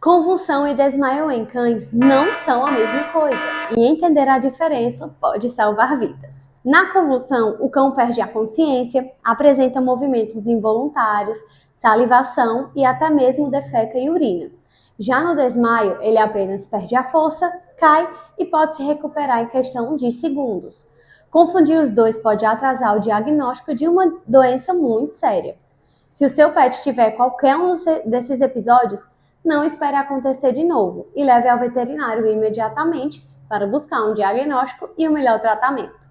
Convulsão e desmaio em cães não são a mesma coisa, e entender a diferença pode salvar vidas. Na convulsão, o cão perde a consciência, apresenta movimentos involuntários, salivação e até mesmo defeca e urina. Já no desmaio, ele apenas perde a força, cai e pode se recuperar em questão de segundos. Confundir os dois pode atrasar o diagnóstico de uma doença muito séria. Se o seu pet tiver qualquer um desses episódios, não espere acontecer de novo e leve ao veterinário imediatamente para buscar um diagnóstico e o melhor tratamento.